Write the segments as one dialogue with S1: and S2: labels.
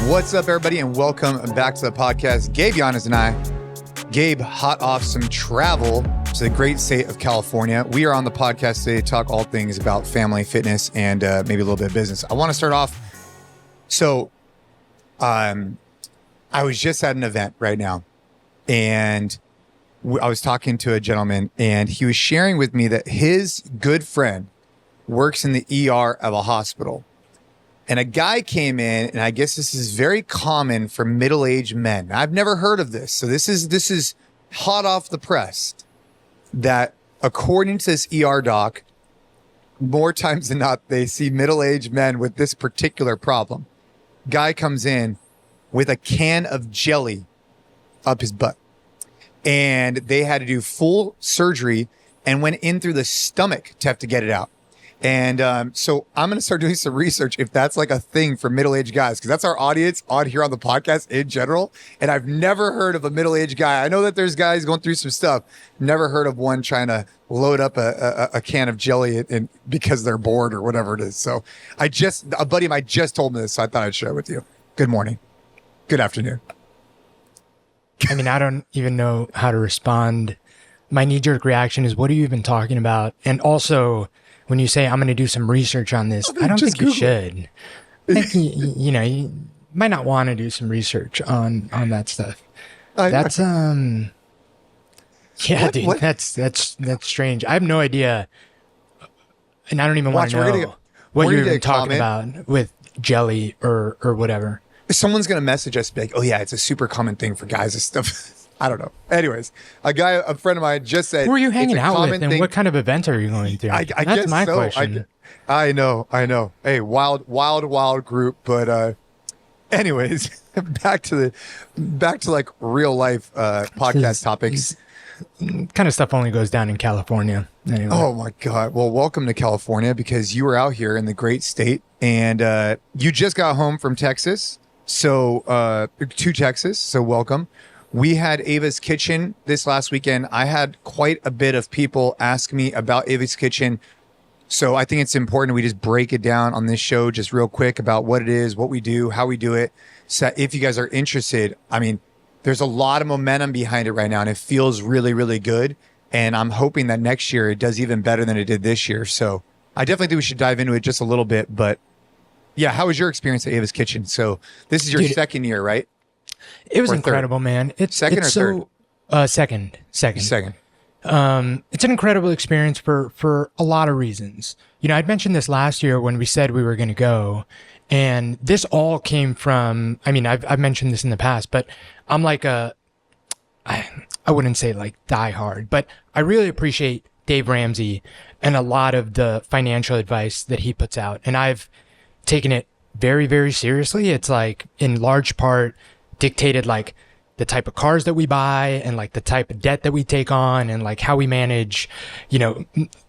S1: What's up, everybody, and welcome back to the podcast. Gabe, Yanez, and I. Gabe, hot off some travel to the great state of California. We are on the podcast today to talk all things about family, fitness, and maybe a little bit of business. I want to start off. So, I was just at an event right now, and I was talking to a gentleman, and he was sharing with me that his good friend works in the ER of a hospital. And a guy came in, and I guess this is very common for middle-aged men. I've never heard of this. So this is hot off the press that according to this ER doc, more times than not, they see middle-aged men with this particular problem. Guy comes in with a can of jelly up his butt. And they had to do full surgery and went in through the stomach to have to get it out. And so I'm going to start doing some research if that's like a thing for middle-aged guys, because that's our audience on here on the podcast in general. And I've never heard of a middle-aged guy. I know that there's guys going through some stuff. Never heard of one trying to load up a can of jelly and because they're bored or whatever it is. So a buddy of mine just told me this, so I thought I'd share it with you. Good morning. Good afternoon.
S2: I mean, I don't even know how to respond. My knee-jerk reaction is, what are you even talking about? And also, when you say, I'm going to do some research on this, I don't think you should. I think, you might not want to do some research on that stuff. That's, yeah, dude, what? That's strange. I have no idea. And I don't even want to know what you're even talking about with jelly or whatever.
S1: Someone's going to message us and be like, oh yeah, it's a super common thing for guys and stuff. I don't know. Anyways, a friend of mine just said,
S2: who are you hanging out with and what kind of event are you going to?
S1: That's my question. I know. Hey, wild group. But anyways, back to like real life podcast topics.
S2: Kind of stuff only goes down in California. Anyway.
S1: Oh my God. Well, welcome to California, because you were out here in the great state, and you just got home from Texas. So to Texas. So welcome. We had Ava's Kitchen this last weekend. I had quite a bit of people ask me about Ava's Kitchen. So I think it's important we just break it down on this show just real quick about what it is, what we do, how we do it. So if you guys are interested, I mean, there's a lot of momentum behind it right now, and it feels really, really good. And I'm hoping that next year it does even better than it did this year. So I definitely think we should dive into it just a little bit. But yeah, how was your experience at Ava's Kitchen? So this is your second year, right?
S2: It was incredible, man. It's third? Second. It's an incredible experience for a lot of reasons. I'd mentioned this last year when we said we were going to go, and this all came from, I mean, I've mentioned this in the past, but I'm like I wouldn't say like die hard, but I really appreciate Dave Ramsey and a lot of the financial advice that he puts out. And I've taken it very, very seriously. It's like in large part dictated like the type of cars that we buy and like the type of debt that we take on and like how we manage,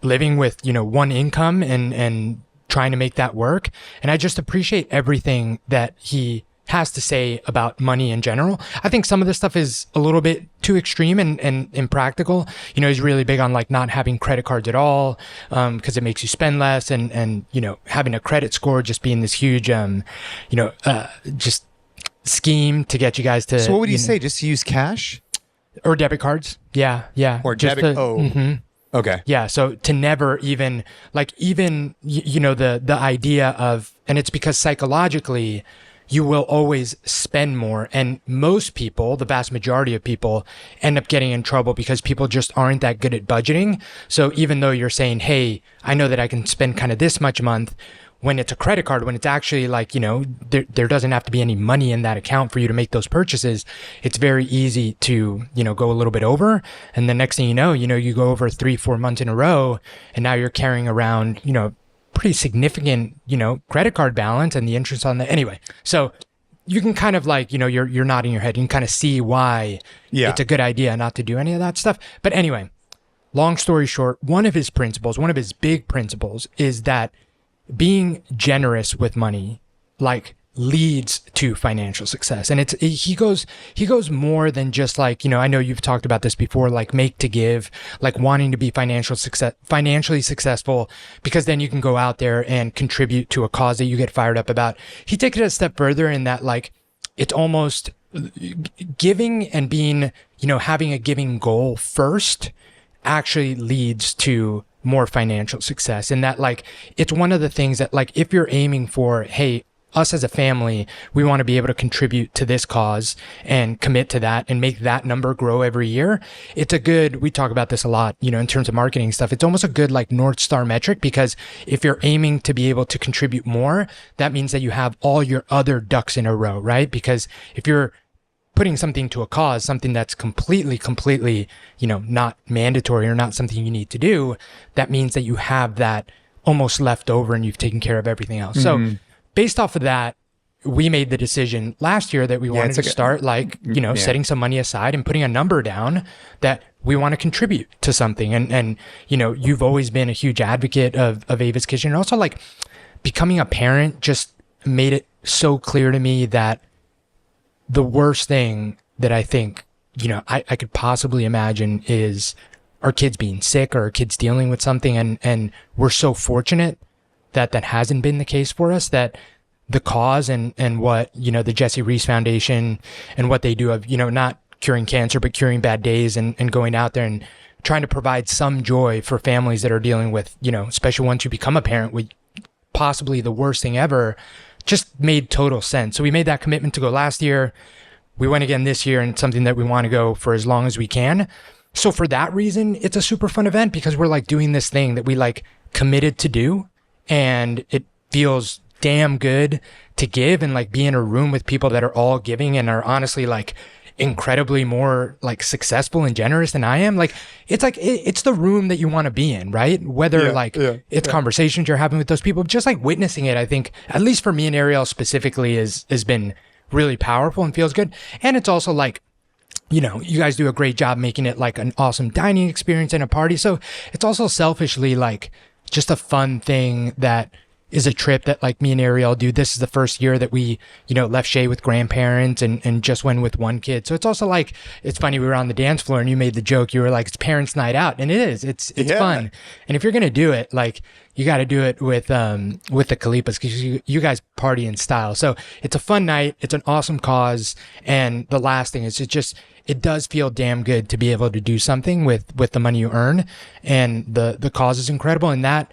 S2: living with, one income and trying to make that work. And I just appreciate everything that he has to say about money in general. I think some of this stuff is a little bit too extreme and impractical. He's really big on like not having credit cards at all, because it makes you spend less and having a credit score just being this huge, just scheme to get you guys to.
S1: So what would you say? Just to use cash
S2: or debit cards? Yeah.
S1: Or just debit. Okay.
S2: Yeah. So to never even the idea of, and it's because psychologically you will always spend more. And most people, the vast majority of people, end up getting in trouble because people just aren't that good at budgeting. So even though you're saying, hey, I know that I can spend kind of this much a month, when it's a credit card, when it's actually like, there doesn't have to be any money in that account for you to make those purchases, it's very easy to, go a little bit over. And the next thing you know, you go over 3-4 months in a row, and now you're carrying around, pretty significant, credit card balance and the interest on that. Anyway, so you can kind of like, you're nodding your head. You can kind of see why it's a good idea not to do any of that stuff. But anyway, long story short, one of his big principles is that being generous with money, like leads to financial success. And he goes more than just like, I know you've talked about this before, like make to give, like wanting to be financially successful, because then you can go out there and contribute to a cause that you get fired up about. He takes it a step further in that, like, it's almost giving and being, having a giving goal first actually leads to more financial success. And that like, it's one of the things that like, if you're aiming for, hey, us as a family, we want to be able to contribute to this cause and commit to that and make that number grow every year. It's a good, we talk about this a lot, in terms of marketing stuff. It's almost a good like North Star metric, because if you're aiming to be able to contribute more, that means that you have all your other ducks in a row, right? Because if you're putting something to a cause, something that's completely, not mandatory or not something you need to do, that means that you have that almost left over and you've taken care of everything else. So based off of that, we made the decision last year that we wanted to start setting some money aside and putting a number down that we want to contribute to something. And you've always been a huge advocate of Ava's Kitchen. And also like becoming a parent just made it so clear to me that the worst thing that I think, I could possibly imagine is our kids being sick or our kids dealing with something. And we're so fortunate that hasn't been the case for us, that the cause and what, the Jesse Reese Foundation and what they do of, not curing cancer, but curing bad days and going out there and trying to provide some joy for families that are dealing with, especially once you become a parent with possibly the worst thing ever, just made total sense. So we made that commitment to go last year. We went again this year, and it's something that we want to go for as long as we can. So for that reason, it's a super fun event because we're like doing this thing that we like committed to do. And it feels damn good to give and like be in a room with people that are all giving and are honestly like incredibly more like successful and generous than I am. Like it's the room that you want to be in, right? Whether it's conversations you're having with those people, just like witnessing it, I think, at least for me and Ariel specifically, has been really powerful and feels good. And it's also like, you guys do a great job making it like an awesome dining experience and a party. So it's also selfishly like just a fun thing that is a trip that like me and Ariel do. This is the first year that we, left Shay with grandparents and just went with one kid. So it's also like, it's funny, we were on the dance floor and you made the joke, you were like, it's parents' night out. And it is, it's fun. And if you're going to do it, like you got to do it with the Khalipas, because you guys party in style. So it's a fun night. It's an awesome cause. And the last thing is it does feel damn good to be able to do something with the money you earn, and the cause is incredible. And that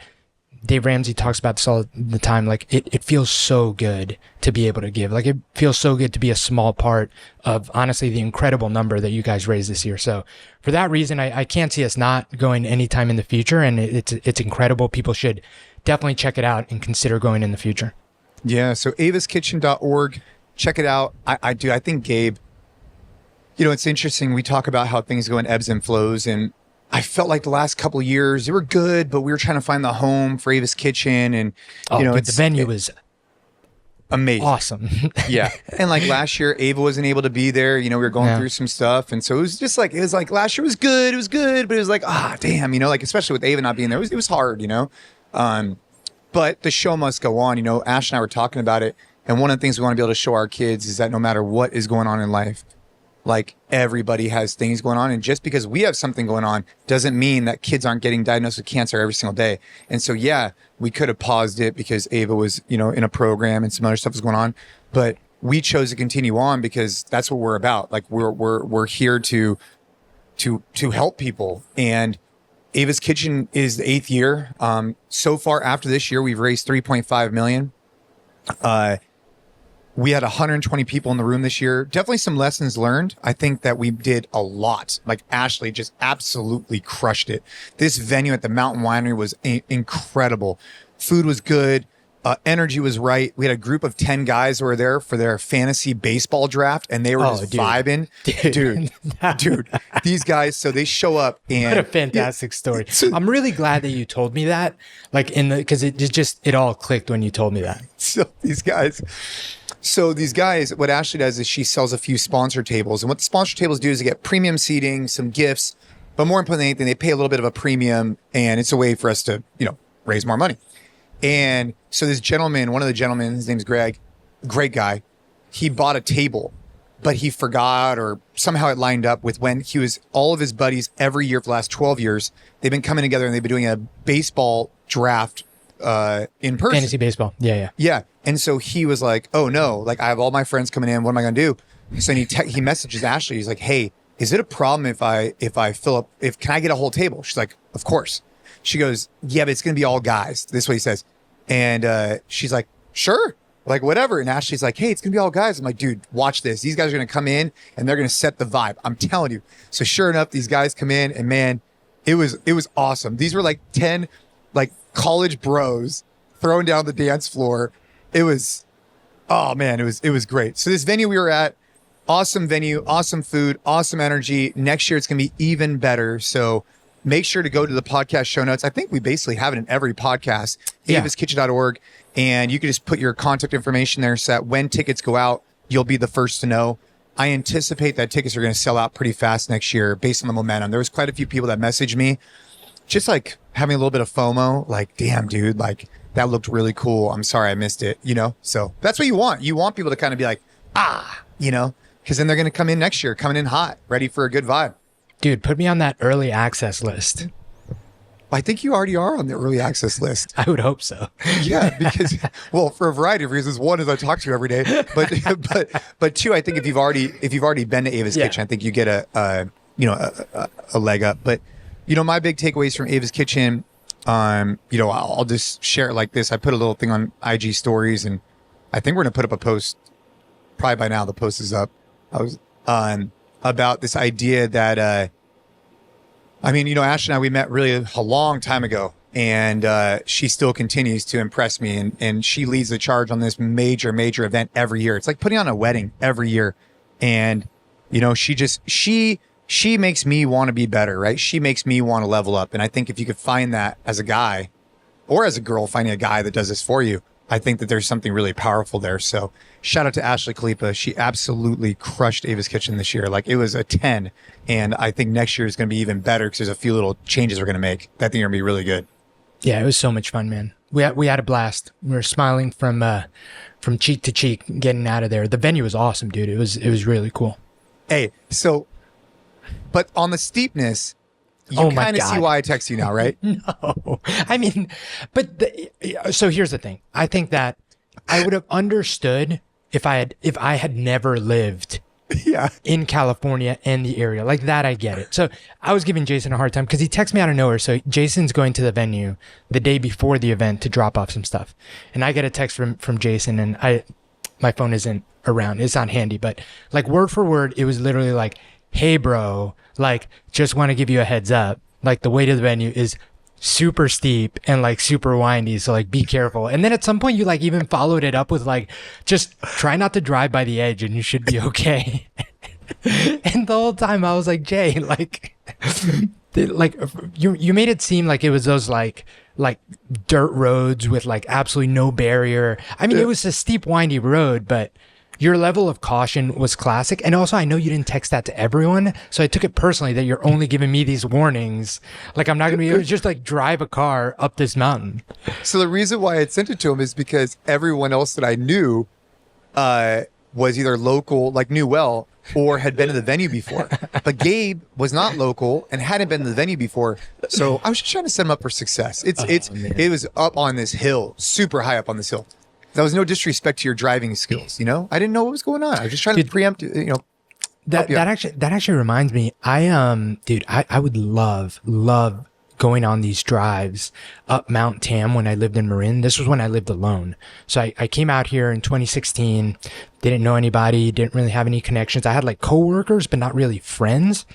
S2: Dave Ramsey talks about this all the time. Like it feels so good to be able to give. Like it feels so good to be a small part of honestly the incredible number that you guys raised this year. So for that reason, I can't see us not going anytime in the future. And it's incredible. People should definitely check it out and consider going in the future.
S1: Yeah. So avaskitchen.org, check it out. I think Gabe, it's interesting. We talk about how things go in ebbs and flows, and I felt like the last couple of years they were good, but we were trying to find the home for Ava's Kitchen, and
S2: the venue was
S1: amazing,
S2: awesome.
S1: Yeah, and like last year, Ava wasn't able to be there. We were going through some stuff, and so it was like last year was good, but it was like damn, like especially with Ava not being there, it was hard, But the show must go on. Ash and I were talking about it, and one of the things we want to be able to show our kids is that no matter what is going on in life, like everybody has things going on. And just because we have something going on doesn't mean that kids aren't getting diagnosed with cancer every single day. And so, we could have paused it because Ava was, in a program and some other stuff was going on, but we chose to continue on because that's what we're about. Like we're here to help people. And Ava's Kitchen is the 8th year. So far after this year, we've raised $3.5 million. We had 120 people in the room this year. Definitely some lessons learned. I think that we did a lot. Like Ashley just absolutely crushed it. This venue at the Mountain Winery was incredible. Food was good. Energy was right. We had a group of 10 guys who were there for their fantasy baseball draft, and they were vibing. Dude, these guys, so they show up and...
S2: What a fantastic story. I'm really glad that you told me that, because it all clicked when you told me that.
S1: So these guys, what Ashley does is she sells a few sponsor tables. And what the sponsor tables do is they get premium seating, some gifts, but more importantly than anything, they pay a little bit of a premium, and it's a way for us to, raise more money. And so this gentleman, one of the gentlemen, his name's Greg, great guy. He bought a table, but he forgot, or somehow it lined up with when all of his buddies every year for the last 12 years, they've been coming together and they've been doing a baseball draft in person.
S2: Fantasy baseball. Yeah.
S1: Yeah. And so he was like, oh no, like I have all my friends coming in. What am I going to do? So he messages Ashley. He's like, hey, is it a problem if I fill up, can I get a whole table? She's like, of course. She goes, yeah, but it's going to be all guys. This is what he says. And she's like, sure, like whatever. And Ashley's like, hey, it's going to be all guys. I'm like, dude, watch this. These guys are going to come in and they're going to set the vibe. I'm telling you. So sure enough, these guys come in and man, it was awesome. These were like 10 like college bros throwing down the dance floor. It was, oh man, it was great. So this venue we were at, awesome venue, awesome food, awesome energy. Next year it's going to be even better. So make sure to go to the podcast show notes. I think we basically have it in every podcast, avaskitchen.org. And you can just put your contact information there so that when tickets go out, you'll be the first to know. I anticipate that tickets are going to sell out pretty fast next year based on the momentum. There was quite a few people that messaged me just like having a little bit of FOMO, like, damn, dude, like that looked really cool. I'm sorry I missed it, you know? So that's what you want. You want people to kind of be like, you know, because then they're going to come in next year, coming in hot, ready for a good vibe.
S2: Dude, put me on that early access list.
S1: I think you already are on the early access list.
S2: I would hope so.
S1: Yeah, because well, for a variety of reasons. One is I talk to you every day, but two, I think if you've already been to Ava's Kitchen, I think you get a leg up. But you know, my big takeaways from Ava's Kitchen, you know, I'll just share it like this. I put a little thing on IG stories, and I think we're gonna put up a post. Probably by now the post is up. I was about this idea that. I mean, you know, Ash and I, we met really a long time ago, and she still continues to impress me, and she leads the charge on this major event every year. It's like putting on a wedding every year. And, you know, she makes me want to be better, right? She makes me want to level up. And I think if you could find that as a guy or as a girl, finding a guy that does this for you, I think that there's something really powerful there. So shout out to Ashley Khalipa. She absolutely crushed Ava's Kitchen this year. Like it was a 10. And I think next year is going to be even better because there's a few little changes we're going to make that I think are going to be really good.
S2: Yeah, it was so much fun, man. We had a blast. We were smiling from cheek to cheek getting out of there. The venue was awesome, dude. It was really cool.
S1: Hey, so, but on the steepness, you kind of see why I text you now, right?
S2: No, I mean, so here's the thing. I think that I would have understood if I had never lived in California and the area like that. I get it. So I was giving Jason a hard time because he texted me out of nowhere. So Jason's going to the venue the day before the event to drop off some stuff. And I get a text from Jason, and my phone isn't around. It's not handy, but like word for word, it was literally like, hey bro, like just want to give you a heads up. Like the way to the venue is super steep and like super windy. So like be careful. And then at some point you like even followed it up with like, just try not to drive by the edge and you should be okay. And the whole time I was like, Jay, like, you made it seem like it was those like dirt roads with like absolutely no barrier. I mean, it was a steep, windy road, but your level of caution was classic. And also, I know you didn't text that to everyone. So I took it personally that you're only giving me these warnings. Like, I'm not going to be able to just like drive a car up this mountain.
S1: So the reason why I sent it to him is because everyone else that I knew was either local, like knew well, or had been to the venue before. But Gabe was not local and hadn't been to the venue before. So I was just trying to set him up for success. It was up on this hill, super high up on this hill. That was no disrespect to your driving skills, you know? I didn't know what was going on. I was just trying to preempt, you know.
S2: That actually reminds me, I would love going on these drives up Mount Tam when I lived in Marin. This was when I lived alone. So I came out here in 2016, didn't know anybody, didn't really have any connections. I had like coworkers, but not really friends.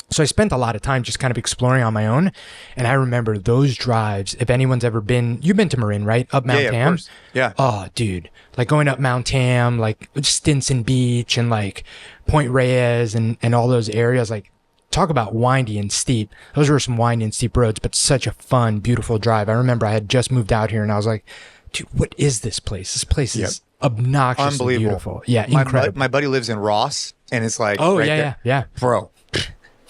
S2: So I spent a lot of time just kind of exploring on my own. And I remember those drives, if anyone's ever been, you've been to Marin, right? Up Mount Tam?
S1: Of course. Yeah.
S2: Oh, dude. Like going up Mount Tam, like Stinson Beach and like Point Reyes and all those areas. Like talk about windy and steep. Those were some windy and steep roads, but such a fun, beautiful drive. I remember I had just moved out here and I was like, dude, what is this place? This place is obnoxiously beautiful. Yeah, incredible.
S1: My buddy lives in Ross and it's like,
S2: yeah.
S1: Bro.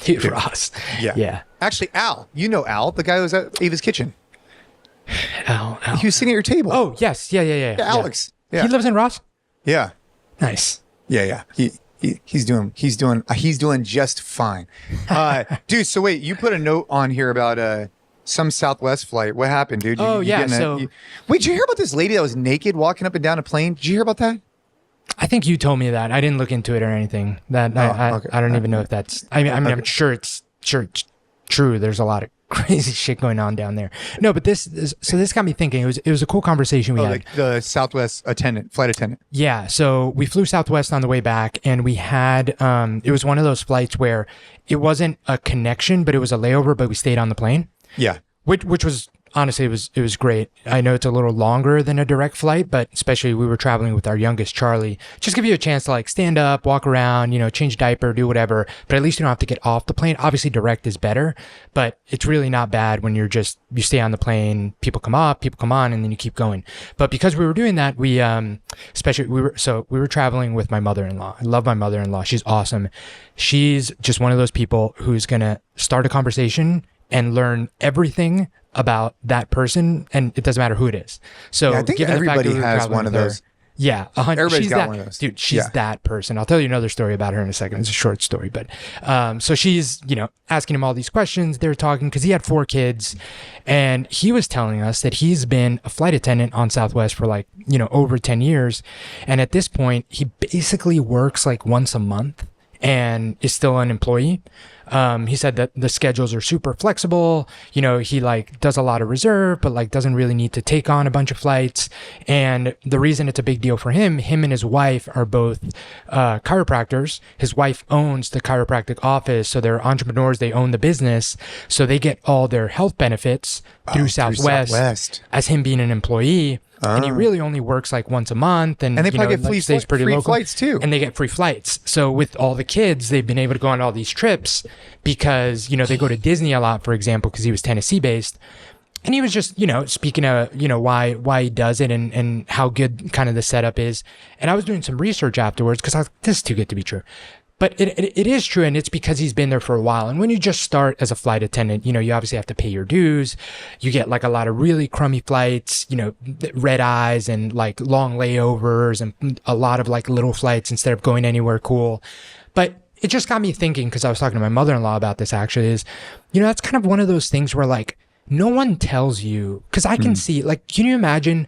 S2: Dude, Ross. Yeah.
S1: Actually, Al, you know Al, the guy who was at Ava's Kitchen.
S2: Al.
S1: He was sitting at your table.
S2: Oh, yes. Yeah.
S1: Alex. Yeah.
S2: He lives in Ross?
S1: Yeah.
S2: Nice.
S1: Yeah. He's doing just fine. Dude, so wait, you put a note on here about some Southwest flight. What happened, dude?
S2: Wait,
S1: did you hear about this lady that was naked walking up and down a plane? Did you hear about that?
S2: I think you told me that. I didn't look into it or anything. I don't even know if that's. I'm sure it's true. There's a lot of crazy shit going on down there. No, but this got me thinking. It was a cool conversation we had.
S1: Like the Southwest flight attendant.
S2: Yeah. So we flew Southwest on the way back, and we had it was one of those flights where it wasn't a connection, but it was a layover, but we stayed on the plane.
S1: Yeah.
S2: Which was honestly, it was great. I know it's a little longer than a direct flight, but especially we were traveling with our youngest, Charlie. Just give you a chance to like stand up, walk around, change diaper, do whatever. But at least you don't have to get off the plane. Obviously, direct is better, but it's really not bad when you stay on the plane. People come up, people come on, and then you keep going. But because we were doing that, we were traveling with my mother-in-law. I love my mother-in-law. She's awesome. She's just one of those people who's gonna start a conversation and learn everything about that person, and it doesn't matter who it is. So
S1: I think everybody has one of those.
S2: Yeah, 100.
S1: Everybody's got one of those.
S2: Dude, she's that person. I'll tell you another story about her in a second. It's a short story, but so she's, asking him all these questions. They're talking because he had 4 kids, and he was telling us that he's been a flight attendant on Southwest for like, over 10 years. And at this point, he basically works like once a month and is still an employee. He said that the schedules are super flexible. He like does a lot of reserve, but like doesn't really need to take on a bunch of flights. And the reason it's a big deal for him and his wife are both chiropractors. His wife owns the chiropractic office, so they're entrepreneurs. They own the business, so they get all their health benefits through Southwest as him being an employee. And he really only works like once a month, and
S1: they probably get free flights too.
S2: And they get free flights. So with all the kids, they've been able to go on all these trips because they go to Disney a lot, for example, because he was Tennessee based. And he was just speaking of why he does it and how good kind of the setup is. And I was doing some research afterwards because I was like, this is too good to be true. But it is true, and it's because he's been there for a while. And when you just start as a flight attendant, you obviously have to pay your dues. You get like a lot of really crummy flights, red eyes and like long layovers and a lot of like little flights instead of going anywhere cool. But it just got me thinking, because I was talking to my mother-in-law about this actually, is, that's kind of one of those things where like no one tells you, because I can see, like, can you imagine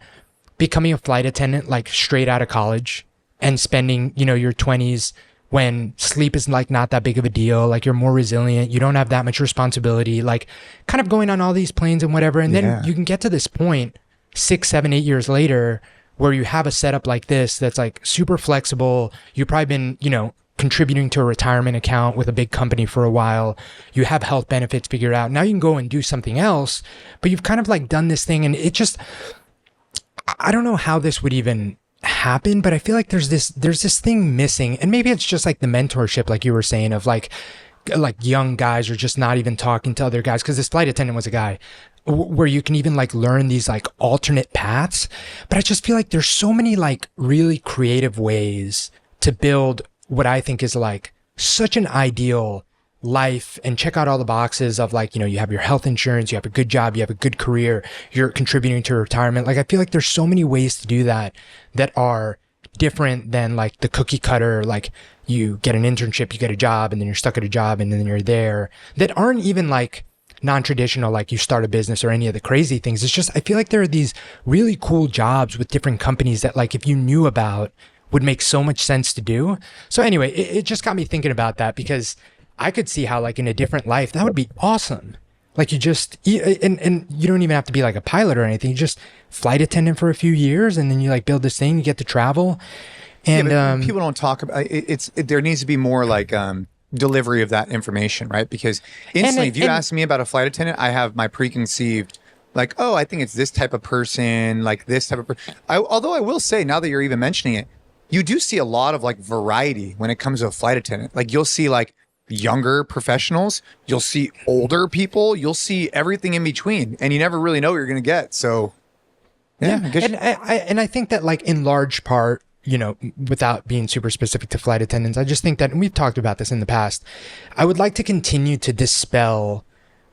S2: becoming a flight attendant like straight out of college and spending, your 20s when sleep is like not that big of a deal, like you're more resilient, you don't have that much responsibility, like kind of going on all these planes and whatever. And then you can get to this point 6, 7, 8 years later where you have a setup like this that's like super flexible. You've probably been, contributing to a retirement account with a big company for a while. You have health benefits figured out. Now you can go and do something else, but you've kind of like done this thing, and it just, I don't know how this would even happen, but I feel like there's this thing missing. And maybe it's just like the mentorship, like you were saying, of like young guys are just not even talking to other guys, because this flight attendant was a guy, where you can even like learn these like alternate paths. But I just feel like there's so many like really creative ways to build what I think is like such an ideal life and check out all the boxes of like, you have your health insurance, you have a good job, you have a good career, you're contributing to retirement. Like, I feel like there's so many ways to do that are different than like the cookie cutter, like you get an internship, you get a job, and then you're stuck at a job and then you're there, that aren't even like non-traditional, like you start a business or any of the crazy things. It's just, I feel like there are these really cool jobs with different companies that like, if you knew about, would make so much sense to do. So anyway, it just got me thinking about that, because I could see how like in a different life, that would be awesome. Like you just, and you don't even have to be like a pilot or anything. You just flight attendant for a few years, and then you like build this thing, you get to travel. And
S1: people don't talk about it. There needs to be more like delivery of that information, right? Because instantly, if you ask me about a flight attendant, I have my preconceived, like, oh, I think it's this type of person, like this type of person. Although I will say, now that you're even mentioning it, you do see a lot of like variety when it comes to a flight attendant. Like you'll see like younger professionals, you'll see older people, you'll see everything in between, and you never really know what you're going to get. So yeah.
S2: And I think that like in large part, without being super specific to flight attendants, I just think that, and we've talked about this in the past, I would like to continue to dispel,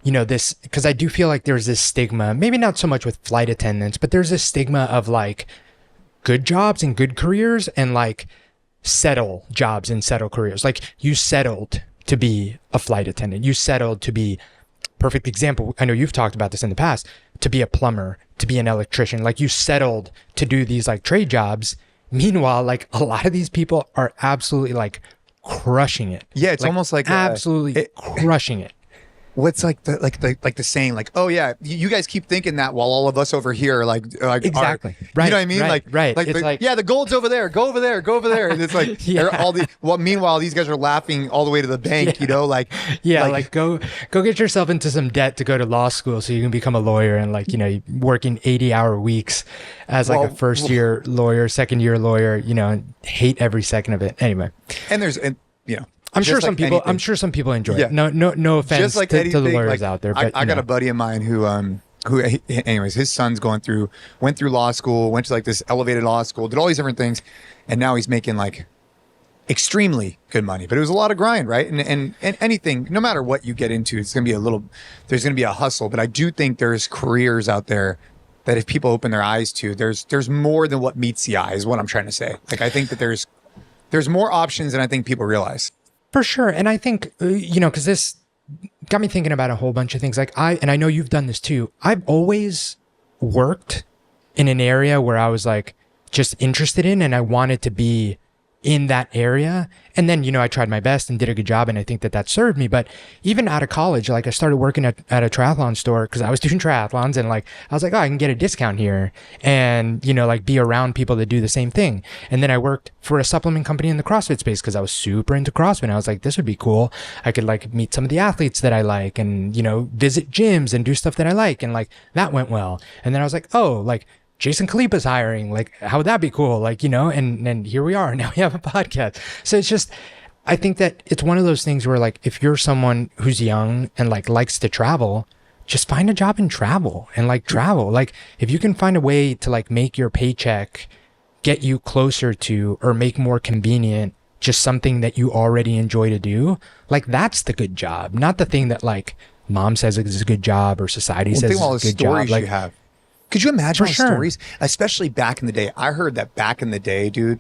S2: this, because I do feel like there's this stigma, maybe not so much with flight attendants, but there's this stigma of like good jobs and good careers and like settle jobs and settle careers. Like you settled to be a flight attendant. You settled to be perfect example. I know you've talked about this in the past, to be a plumber, to be an electrician, like you settled to do these like trade jobs. Meanwhile, like a lot of these people are absolutely like crushing it.
S1: Yeah. It's like, almost like
S2: absolutely crushing it.
S1: What's like the saying, like, oh yeah, you guys keep thinking that while all of us over here like
S2: exactly
S1: are,
S2: right,
S1: you know what I mean,
S2: right.
S1: Like yeah, the gold's over there, go over there, and it's like meanwhile these guys are laughing all the way to the bank, you know, like
S2: go get yourself into some debt to go to law school so you can become a lawyer, and like, you know, working 80-hour weeks as like a first year lawyer, second year lawyer, you know, and hate every second of it anyway.
S1: And you know,
S2: I'm sure some people enjoy it. No offense to the lawyers out there. But
S1: I got a buddy of mine who anyways, his son's went through law school, went to like this elevated law school, did all these different things, and now he's making like extremely good money. But it was a lot of grind, right? And anything, no matter what you get into, there's gonna be a hustle. But I do think there's careers out there that if people open their eyes to, there's more than what meets the eye, is what I'm trying to say. Like, I think that there's more options than I think people realize.
S2: For sure. And I think, you know, because this got me thinking about a whole bunch of things. Like I know you've done this too. I've always worked in an area where I was like just interested in, and I wanted to be in that area. And then, you know, I tried my best and did a good job, and I think that served me. But even out of college, like I started working at a triathlon store because I was doing triathlons, and like I was like, oh, I can get a discount here, and, you know, like be around people that do the same thing. And then I worked for a supplement company in the CrossFit space because I was super into CrossFit. I was like, this would be cool. I could like meet some of the athletes that I like, and, you know, visit gyms and do stuff that I like. And like that went well. And then I was like, oh, like Jason Khalipa's hiring, like, how would that be cool? Like, you know, and here we are. Now we have a podcast. So it's just, I think that it's one of those things where like, if you're someone who's young and like likes to travel, just find a job and travel and like travel. Like if you can find a way to like make your paycheck get you closer to, or make more convenient, just something that you already enjoy to do, like that's the good job, not the thing that like mom says is a good job or society says is a good job. Like,
S1: you have. Could you imagine all the stories, especially back in the day? I heard that back in the day, dude,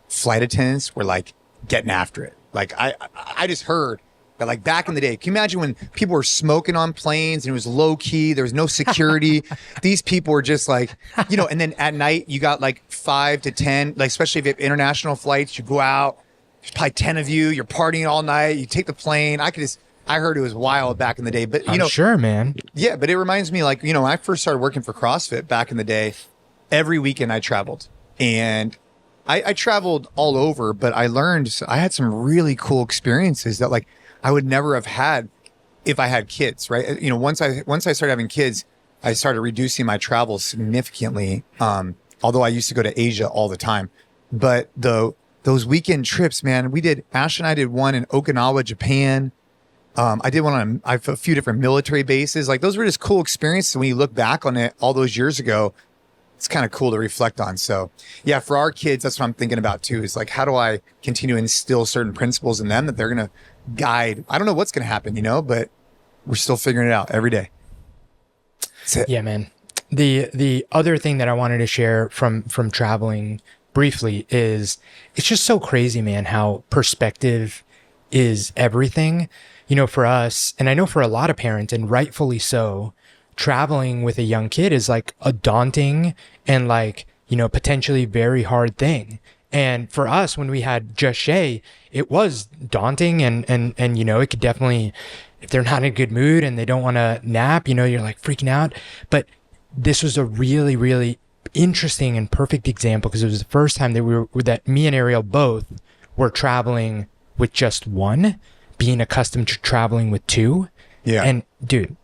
S1: flight attendants were like getting after it. Like I just heard that like back in the day, can you imagine when people were smoking on planes and it was low key, there was no security. These people were just like, you know, and then at night you got like 5 to 10, like especially if you have international flights, you go out, there's probably 10 of you, you're partying all night, you take the plane. I heard it was wild back in the day, but you know,
S2: sure, man.
S1: Yeah, but it reminds me, like, you know, when I first started working for CrossFit back in the day, every weekend I traveled, and I traveled all over, but I had some really cool experiences that like I would never have had if I had kids, right? You know, once I started having kids, I started reducing my travel significantly. Although I used to go to Asia all the time, but those weekend trips, man, Ash and I did one in Okinawa, Japan. I did one on a few different military bases. Like those were just cool experiences. When you look back on it all those years ago, it's kind of cool to reflect on. So yeah, for our kids, that's what I'm thinking about too, is like, how do I continue to instill certain principles in them that they're going to guide? I don't know what's going to happen, you know, but we're still figuring it out every day. That's it.
S2: Yeah, man. The other thing that I wanted to share from traveling briefly is it's just so crazy, man, how perspective is everything. You know, for us, and I know for a lot of parents, and rightfully so, traveling with a young kid is like a daunting and like, you know, potentially very hard thing. And for us, when we had just Shay, it was daunting and, you know, it could definitely, if they're not in a good mood and they don't want to nap, you know, you're like freaking out. But this was a really, really interesting and perfect example because it was the first time that me and Ariel both were traveling with just one, being accustomed to traveling with two.
S1: Yeah.
S2: And dude,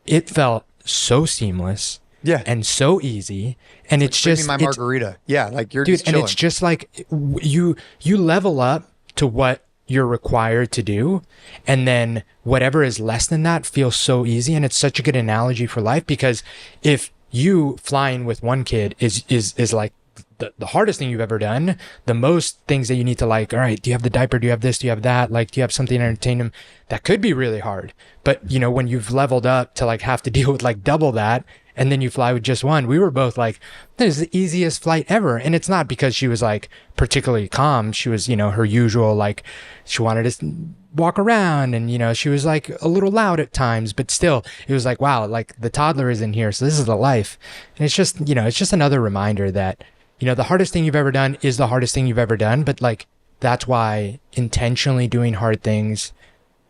S2: it felt so seamless.
S1: Yeah.
S2: And so easy. And it's just
S1: my margarita. Yeah. Like you're
S2: dude,
S1: just chilling.
S2: And it's just like you level up to what you're required to do. And then whatever is less than that feels so easy. And it's such a good analogy for life, because if you flying with one kid is like the hardest thing you've ever done, the most things that you need to like, all right, do you have the diaper? Do you have this? Do you have that? Like, do you have something to entertain them? That could be really hard. But you know, when you've leveled up to like have to deal with like double that, and then you fly with just one. We were both like, this is the easiest flight ever. And it's not because she was like particularly calm. She was, her usual, like, she wanted to walk around, and, she was like a little loud at times, but still it was like, wow, like the toddler is in here. So this is the life. And it's just, it's just another reminder that, the hardest thing you've ever done is the hardest thing you've ever done. But like, that's why intentionally doing hard things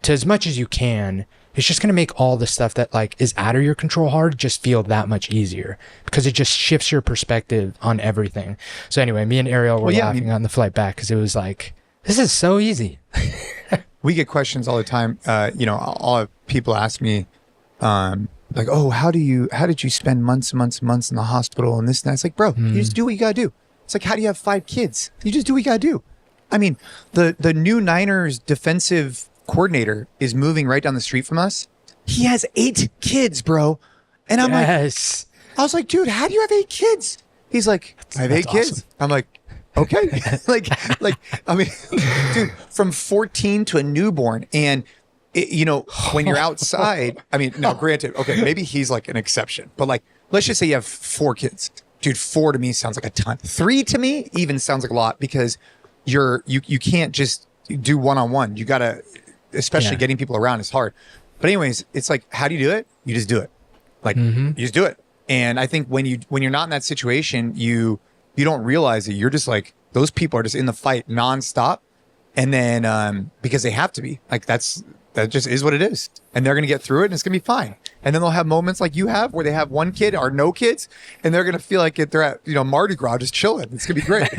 S2: to as much as you can, it's just going to make all the stuff that like is out of your control hard just feel that much easier, because it just shifts your perspective on everything. So anyway, me and Ariel were laughing on the flight back because it was like, this is so easy.
S1: We get questions all the time. All people ask me, like, oh, how did you spend months and months and months in the hospital and this and that? It's like, bro, you just do what you got to do. It's like, how do you have 5 kids? You just do what you got to do. I mean, the new Niners defensive coordinator is moving right down the street from us. He has 8 kids, bro. And I'm like, I was like, dude, how do you have 8 kids? He's like, I have 8 kids. Awesome. I'm like, okay. like, I mean, dude, from 14 to a newborn. And, when you're outside, I mean, no, granted, okay, maybe he's like an exception, but like, let's just say you have 4 kids. Dude, 4 to me sounds like a ton. 3 to me even sounds like a lot, because you can't just do one-on-one. You got to, especially getting people around is hard. But anyways, it's like, how do you do it? You just do it. Like, you just do it. And I think when you're not in that situation, you don't realize that you're just like, those people are just in the fight nonstop. And then, because they have to be, like, that just is what it is. And they're going to get through it, and it's going to be fine. And then they'll have moments like you have where they have 1 kid or no kids, and they're going to feel like they're at, Mardi Gras just chilling. It's going to be great.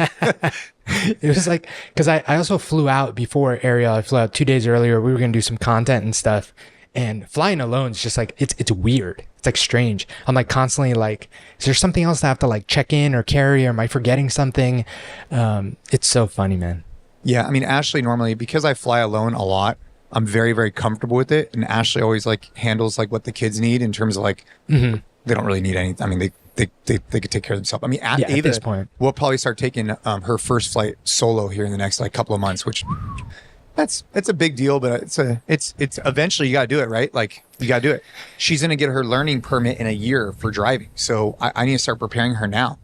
S2: It was like, because I also flew out before Ariel. I flew out 2 days earlier. We were going to do some content and stuff. And flying alone is just like, it's weird. It's like strange. I'm like constantly like, is there something else I have to like check in or carry, or am I forgetting something? It's so funny, man.
S1: Yeah. I mean, Ashley normally, because I fly alone a lot, I'm very, very comfortable with it. And Ashley always like handles like what the kids need in terms of like, they don't really need anything. I mean, they could take care of themselves. I mean, Ava, at this point, we'll probably start taking her first flight solo here in the next like couple of months, which it's a big deal, but it's eventually you got to do it, right? Like, you got to do it. She's going to get her learning permit in a year for driving. So I need to start preparing her now.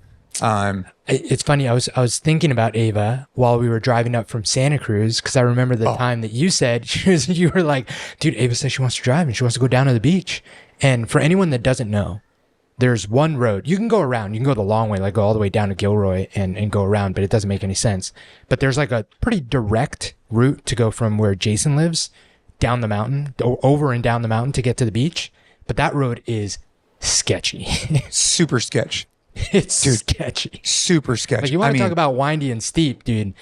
S2: It's funny. I was thinking about Ava while we were driving up from Santa Cruz, because I remember the time that you said you were like, dude, Ava says she wants to drive and she wants to go down to the beach. And for anyone that doesn't know, there's one road. You can go around. You can go the long way, like go all the way down to Gilroy and go around, but it doesn't make any sense. But there's like a pretty direct route to go from where Jason lives down the mountain, over and down the mountain to get to the beach. But that road is sketchy.
S1: Super sketch.
S2: It's sketchy.
S1: Super sketchy.
S2: Like, you want to talk about windy and steep, dude.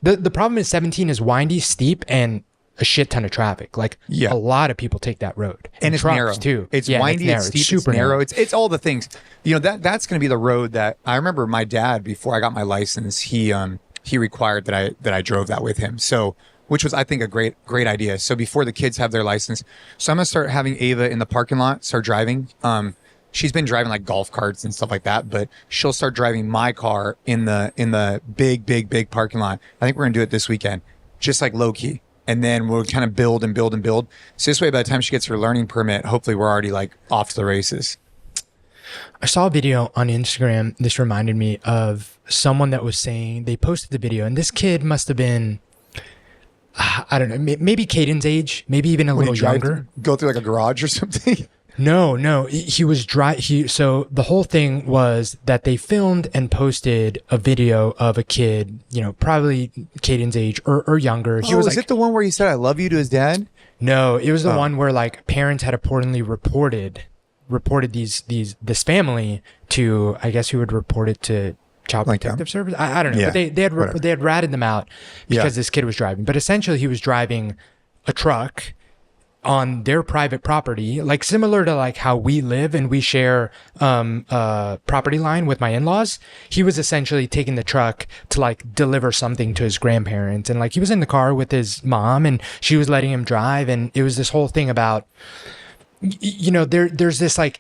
S2: The problem is 17 is windy, steep, and a shit ton of traffic. Like, a lot of people take that road.
S1: And it's narrow
S2: too.
S1: It's windy, it's steep, it's narrow. It's all the things. That's going to be the road that I remember my dad, before I got my license, he required that I drove that with him. So, which was, I think, a great idea. So before the kids have their license, so I'm going to start having Ava in the parking lot, start driving. She's been driving like golf carts and stuff like that, but she'll start driving my car in the big parking lot. I think we're going to do it this weekend, just like low key. And then we'll kind of build and build and build. So this way, by the time she gets her learning permit, hopefully we're already like off to the races.
S2: I saw a video on Instagram. This reminded me of someone that was saying, they posted the video, and this kid must have been, I don't know, maybe Caden's age, maybe even a little younger.
S1: Go through like a garage or something.
S2: No, he was dry. So the whole thing was that they filmed and posted a video of a kid, probably Caden's age or younger.
S1: Was it the one where he said, "I love you" to his dad?
S2: No, it was the one where like parents had reportedly reported this family to, I guess, who would report it to Child Protective Service. I don't know. Yeah, but they had ratted them out because this kid was driving. But essentially, he was driving a truck on their private property, like similar to like how we live and we share property line with my in-laws. He was essentially taking the truck to like deliver something to his grandparents, and like he was in the car with his mom and she was letting him drive. And it was this whole thing about, there's this like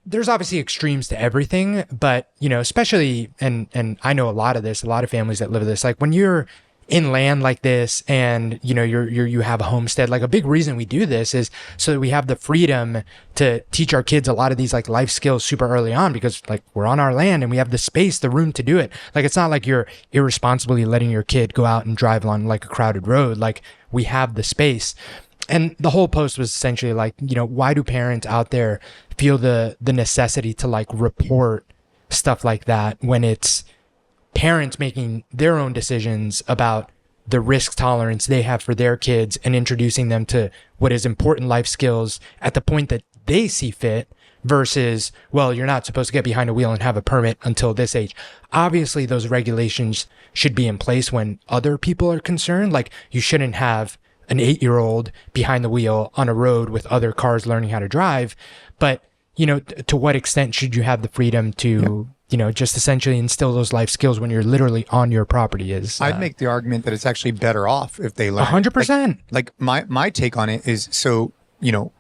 S2: there's obviously extremes to everything, but especially, and I know a lot of families that live with this, like when you're in land like this and, you know, you have a homestead, like a big reason we do this is so that we have the freedom to teach our kids a lot of these like life skills super early on, because like we're on our land and we have the space, the room to do it. Like, it's not like you're irresponsibly letting your kid go out and drive on like a crowded road. Like, we have the space. And the whole post was essentially like, you know, why do parents out there feel the necessity to like report stuff like that when it's parents making their own decisions about the risk tolerance they have for their kids and introducing them to what is important life skills at the point that they see fit versus, well, you're not supposed to get behind a wheel and have a permit until this age. Obviously, those regulations should be in place when other people are concerned. Like, you shouldn't have an 8-year-old behind the wheel on a road with other cars learning how to drive. But, you know, to what extent should you have the freedom to, you know, just essentially instill those life skills when you're literally on your property is...
S1: I'd make the argument that it's actually better off if they learn.
S2: 100%.
S1: Like my take on it is, so, you know,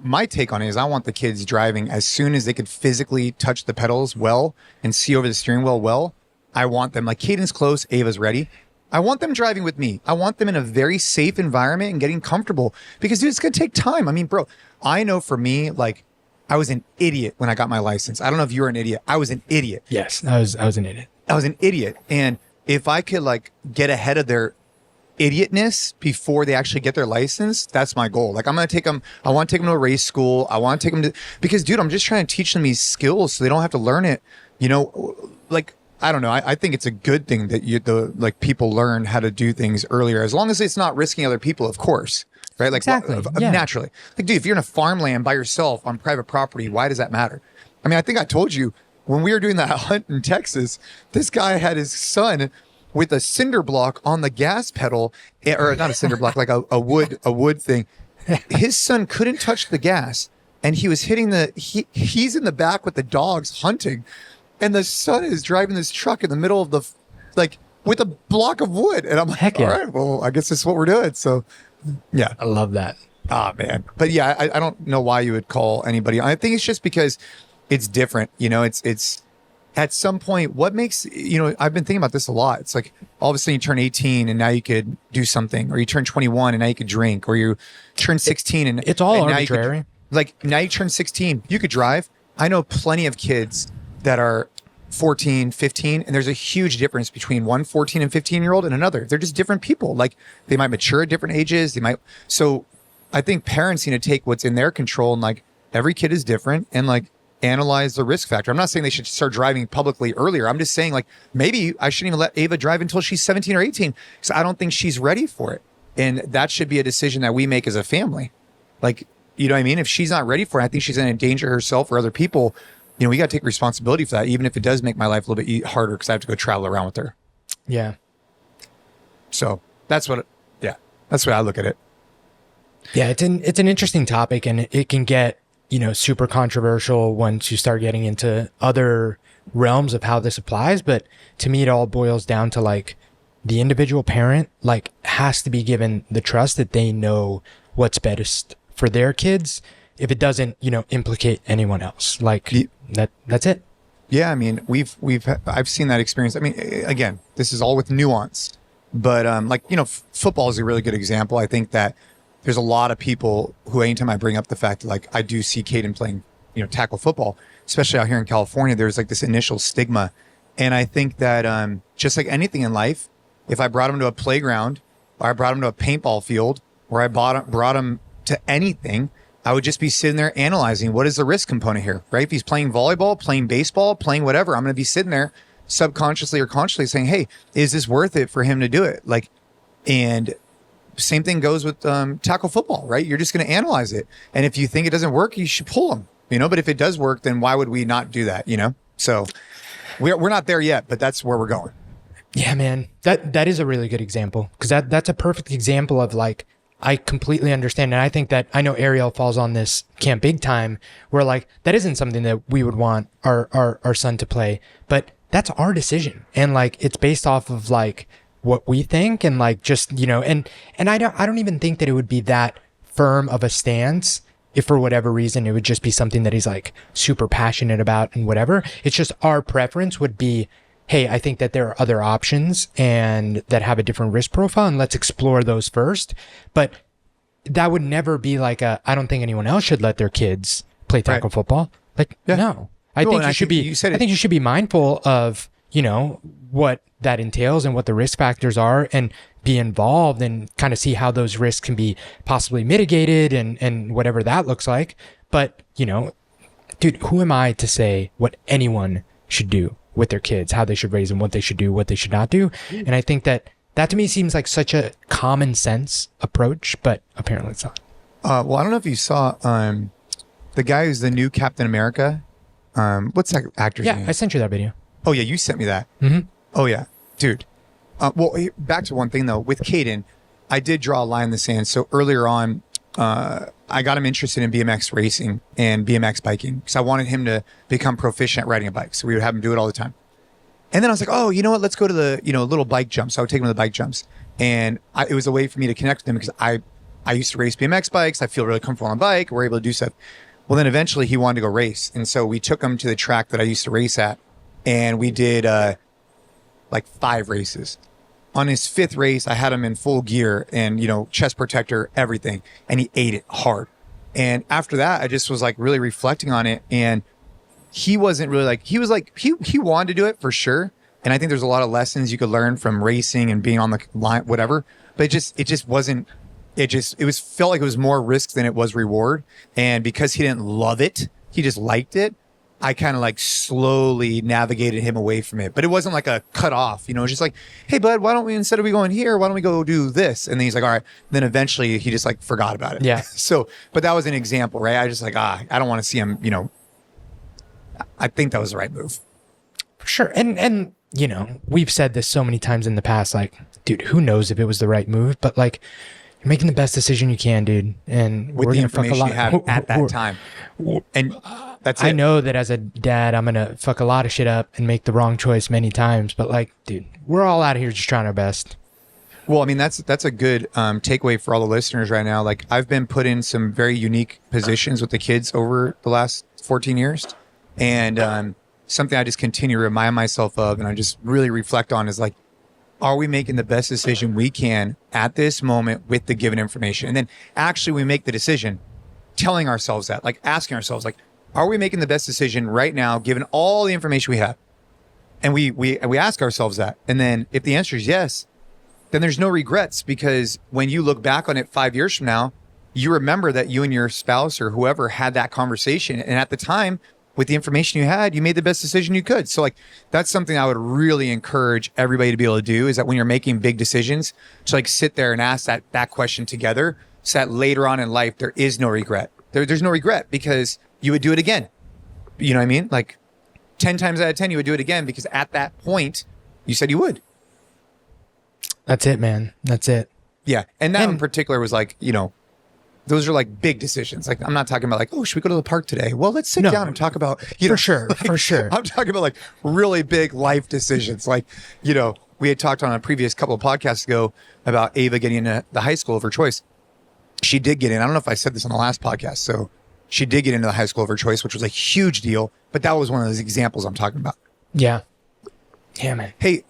S1: my take on it is I want the kids driving as soon as they could physically touch the pedals well and see over the steering wheel well. I want them, like, Caden's close, Ava's ready. I want them driving with me. I want them in a very safe environment and getting comfortable, because, dude, it's going to take time. I mean, bro, I know for me, like, I was an idiot when I got my license. I don't know if you were an idiot. I was an idiot.
S2: Yes, I was an idiot.
S1: I was an idiot. And if I could like get ahead of their idiotness before they actually get their license, that's my goal. Like, I'm going to take them, I want to take them to a race school. I want to take them to, because, dude, I'm just trying to teach them these skills so they don't have to learn it. You know, like, I don't know. I think it's a good thing that people learn how to do things earlier, as long as it's not risking other people, of course. Right? Like,
S2: exactly.
S1: Naturally. Like, dude, if you're in a farmland by yourself on private property, why does that matter? I mean, I think I told you when we were doing that hunt in Texas, this guy had his son with a cinder block on the gas pedal, or not a cinder block, like a wood thing. His son couldn't touch the gas, and he was hitting he's in the back with the dogs hunting, and the son is driving this truck in the middle of the, like, with a block of wood. And I'm like,
S2: heck yeah.
S1: All right, well, I guess this is what we're doing. So, yeah.
S2: I love that.
S1: Ah, man. But yeah, I don't know why you would call anybody. I think it's just because it's different. You know, it's at some point, what makes, you know, I've been thinking about this a lot. It's like, all of a sudden you turn 18 and now you could do something, or you turn 21 and now you could drink, or you turn 16 and
S2: it's all
S1: and
S2: arbitrary.
S1: Now you turn 16, you could drive. I know plenty of kids that are 14, 15, and there's a huge difference between one 14 and 15-year-old and another. They're just different people. Like, they might mature at different ages. So I think parents need to take what's in their control, and like, every kid is different, and like, analyze the risk factor. I'm not saying they should start driving publicly earlier. I'm just saying, like, maybe I shouldn't even let Ava drive until she's 17 or 18, because I don't think she's ready for it. And that should be a decision that we make as a family. Like, you know what I mean? If she's not ready for it, I think she's going to endanger herself or other people. You know, we got to take responsibility for that, even if it does make my life a little bit harder because I have to go travel around with her.
S2: Yeah.
S1: So that's what I look at it.
S2: Yeah, it's an interesting topic, and it can get, you know, super controversial once you start getting into other realms of how this applies. But to me, it all boils down to, like, the individual parent, like, has to be given the trust that they know what's best for their kids, if it doesn't, you know, implicate anyone else. Like, that's it.
S1: Yeah, I mean, I've seen that experience. I mean, again, this is all with nuance, but like, you know, football is a really good example. I think that there's a lot of people who, anytime I bring up the fact that, like, I do see Caden playing, you know, tackle football, especially out here in California, there's like this initial stigma. And I think that just like anything in life, if I brought him to a playground, or I brought him to a paintball field, or I brought him to anything, I would just be sitting there analyzing, what is the risk component here, right? If he's playing volleyball, playing baseball, playing whatever, I'm going to be sitting there subconsciously or consciously saying, hey, is this worth it for him to do it? Like, and same thing goes with tackle football, right? You're just going to analyze it. And if you think it doesn't work, you should pull him, you know, but if it does work, then why would we not do that, you know? So we're not there yet, but that's where we're going.
S2: Yeah, man, that is a really good example, because that's a perfect example of, like, I completely understand. And I think that, I know Ariel falls on this camp big time, where, like, that isn't something that we would want our son to play, but that's our decision. And, like, it's based off of, like, what we think, and, like, just, you know, and I don't even think that it would be that firm of a stance if for whatever reason it would just be something that he's, like, super passionate about and whatever. It's just our preference would be hey, I think that there are other options and that have a different risk profile, and let's explore those first. But that would never be like I don't think anyone else should let their kids play tackle football. Like, no. I think you should be mindful of, what that entails and what the risk factors are, and be involved and kind of see how those risks can be possibly mitigated and whatever that looks like. But, dude, who am I to say what anyone should do with their kids, how they should raise them, what they should do, what they should not do? And I think that to me seems like such a common sense approach, but apparently it's not.
S1: Well, I don't know if you saw the guy who's the new Captain America. What's that actor's name?
S2: Yeah, I sent you that video.
S1: Oh, yeah, you sent me that.
S2: Mm-hmm.
S1: Oh, yeah. Dude. Well, back to one thing, though. With Caden, I did draw a line in the sand. So earlier on, I got him interested in BMX racing and BMX biking because I wanted him to become proficient at riding a bike. So we would have him do it all the time. And then I was like, oh, you know what? Let's go to the, little bike jumps. So I would take him to the bike jumps. And it was a way for me to connect with him because I used to race BMX bikes. I feel really comfortable on a bike. We're able to do stuff. Well, then eventually he wanted to go race. And so we took him to the track that I used to race at. And we did like 5 races. On his 5th race, I had him in full gear and, chest protector, everything. And he ate it hard. And after that, I just was like really reflecting on it. And he wasn't really like, he wanted to do it for sure. And I think there's a lot of lessons you could learn from racing and being on the line, whatever. But it just wasn't, felt like it was more risk than it was reward. And because he didn't love it, he just liked it. I kind of like slowly navigated him away from it, but it wasn't like a cut off, it was just like, hey bud, why don't we, instead of we going here, why don't we go do this? And then he's like, all right. Then eventually he just like forgot about it.
S2: Yeah.
S1: So, but that was an example, right? I just like, I don't want to see him, I think that was the right move.
S2: For sure. And, we've said this so many times in the past, like, dude, who knows if it was the right move, but like, you're making the best decision you can, dude. And
S1: with the information you have at that time. And that's it.
S2: I know that as a dad, I'm going to fuck a lot of shit up and make the wrong choice many times. But like, dude, we're all out here just trying our best.
S1: Well, I mean, that's a good takeaway for all the listeners right now. Like, I've been put in some very unique positions with the kids over the last 14 years. And something I just continue to remind myself of and I just really reflect on is like, are we making the best decision we can at this moment with the given information? And then actually we make the decision telling ourselves that, like asking ourselves, like, are we making the best decision right now, given all the information we have? And we ask ourselves that. And then if the answer is yes, then there's no regrets, because when you look back on it 5 years from now, you remember that you and your spouse or whoever had that conversation. And at the time, with the information you had, you made the best decision you could. So like, that's something I would really encourage everybody to be able to do, is that when you're making big decisions, to like sit there and ask that question together, so that later on in life, there is no regret. There's no regret, because you would do it again. You know what I mean? Like 10 times out of 10, you would do it again, because at that point you said you would.
S2: That's it, man. That's it.
S1: Yeah. And that in particular was like, those are like big decisions. Like, I'm not talking about like, oh, should we go to the park today? Well, let's sit down and talk about,
S2: for sure.
S1: I'm talking about like really big life decisions. Like, we had talked on a previous couple of podcasts ago about Ava getting into the high school of her choice. She did get in. I don't know if I said this on the last podcast. So she did get into the high school of her choice, which was a huge deal. But that was one of those examples I'm talking about.
S2: Yeah. Yeah, man.
S1: Hey,